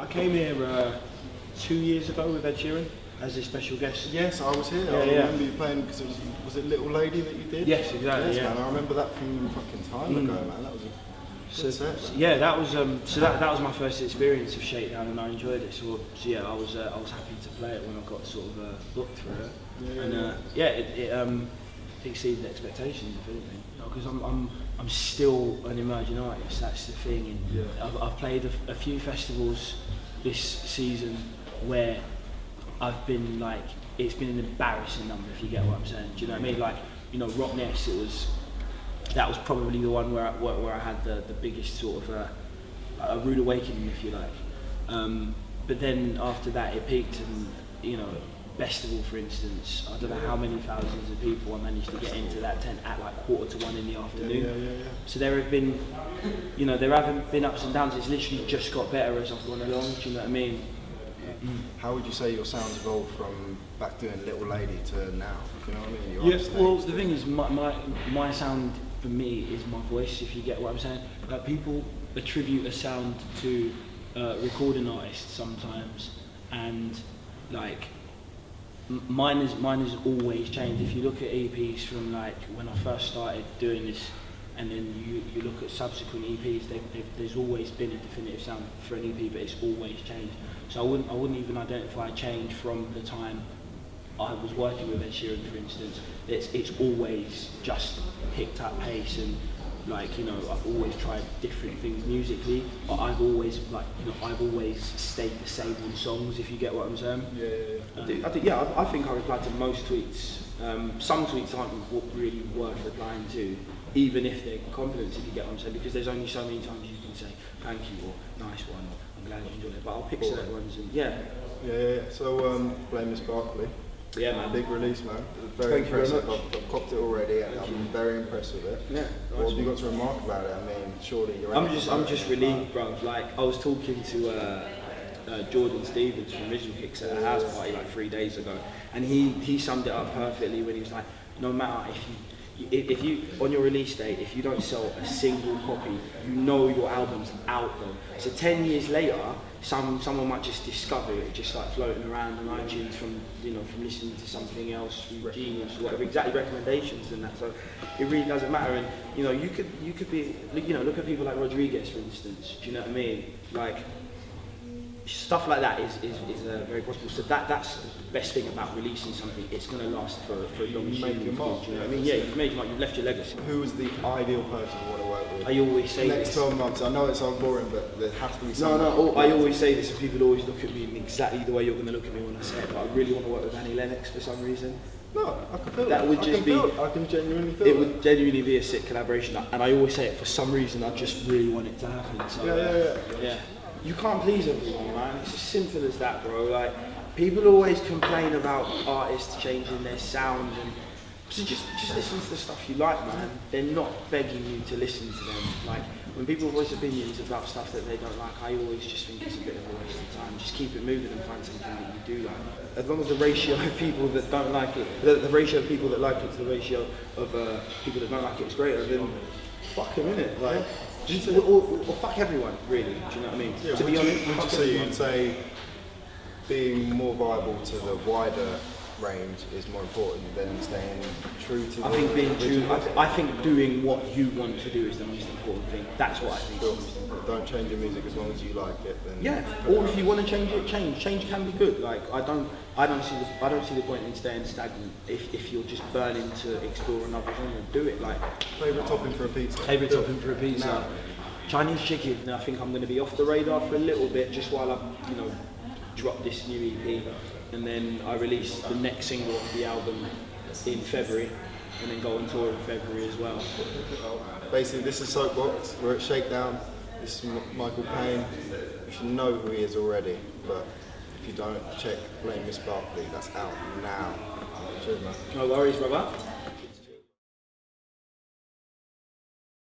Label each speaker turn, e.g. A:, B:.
A: came here 2 years ago with Ed Sheeran as a special guest.
B: Yes, I was here. I remember you playing because was it Little Lady that you did?
A: Yes, exactly.
B: Yes, man. I remember that from fucking time ago, man. That was a good set.
A: Yeah, that was that was my first experience of Shakedown, and I enjoyed it. So yeah, I was happy to play it when I got sort of booked for it. It exceeded expectations, if anything. Because I'm still an emerging artist. That's the thing. And I've played a few festivals this season where I've been like, it's been an embarrassing number, if you get what I'm saying. Do you know what I mean? Like, you know, Rock Ness, that was probably the one where I had the biggest sort of a rude awakening, if you like. But then after that, it peaked, and you know, Festival, for instance, I don't know how many thousands of people I managed to get into that tent at like 1:45 in the afternoon. So there have been, you know, there haven't been ups and downs. It's literally just got better as I've gone along. Do you know what I mean?
B: How would you say your sound's evolved from back doing Little Lady to now? Do you know what I mean?
A: Yes. Well, the thing is, my sound for me is my voice. If you get what I'm saying, like people attribute a sound to recording artists sometimes, and like. Mine has always changed. If you look at EPs from like when I first started doing this, and then you look at subsequent EPs, there's always been a definitive sound for an EP, but it's always changed. So I wouldn't even identify change from the time I was working with Ed Sheeran, for instance. It's always just picked up pace, and like, you know, I've always tried different things musically, but I've always stayed the same on songs, if you get what I'm saying. I think I replied to most tweets. Some tweets aren't really worth replying to, even if they're compliments, if you get what I'm saying, because there's only so many times you can say thank you or nice one or I'm glad you enjoyed it. But I'll pick certain ones and
B: So Blame Miss Barkley.
A: Yeah, man.
B: Big release, man. Very impressive. I've copped it already, and I'm very impressed with it.
A: Yeah.
B: What have you got to remark about it? I mean, surely you're.
A: I'm just relieved, bro. Like, I was talking to Jordan Stevens from Visual Kicks at a house party like 3 days ago, and he summed it up perfectly when he was like, no matter if you on your release date, if you don't sell a single copy, you know your album's out though. So 10 years later, someone might just discover it, just like floating around on iTunes from listening to something else, from Genius or whatever, exactly recommendations and that. So it really doesn't matter. And you know, you could be, you know, look at people like Rodriguez, for instance. Do you know what I mean? Like, stuff like that is very possible. So that's the best thing about releasing something. It's going to last for a long time.
B: You make your mark.
A: Do you know what I mean? Yeah, you've made your mark. You've left your legacy.
B: Who is the ideal person you want to work with?
A: I always say
B: next 12 months. I know it sounds boring, but there has to be something.
A: No. I always say this, and people always look at me in exactly the way you're going to look at me when I say it. But I really want to work with Annie Lennox for some reason.
B: No, I can feel
A: that. Would just be.
B: I can genuinely feel
A: it. Would genuinely be a sick collaboration, and I always say it, for some reason I just really want it to happen. So, yeah. You can't please everyone, man. It's as simple as that, bro. Like, people always complain about artists changing their sound, and so just listen to the stuff you like, man. They're not begging you to listen to them. Like, when people voice opinions about stuff that they don't like, I always just think it's a bit of a waste of time. Just keep it moving and find something that you do like. As long as the ratio of people that don't like it, the ratio of people that like it to the ratio of people that don't like it is greater, then fuck them, innit? Like. Or fuck everyone, really. Do you know what I mean?
B: Yeah,
A: to be honest,
B: would you say you'd say being more viable to the wider range is more important than staying true to?
A: I think being true. I think doing what you want to do is the most important thing. That's what I think.
B: Sure. Don't change your music as long as you like it. Then
A: yeah. Or if you want to change it, change. Change can be good. Like I don't see the point in staying stagnant. If you're just burning to explore another genre, do it. Like
B: favourite topping for a pizza.
A: Favourite topping for a pizza. No. Chinese chicken. And I think I'm going to be off the radar for a little bit, just while I, you know, drop this new EP, and then I release the next single of the album in February, and then go on tour in February as well.
B: Basically, this is Soapbox. We're at Shakedown. This is Mikill Pane. You should know who he is already, but if you don't, check Blame Miss Barkley. That's out now. Cheers, man.
A: No worries, brother.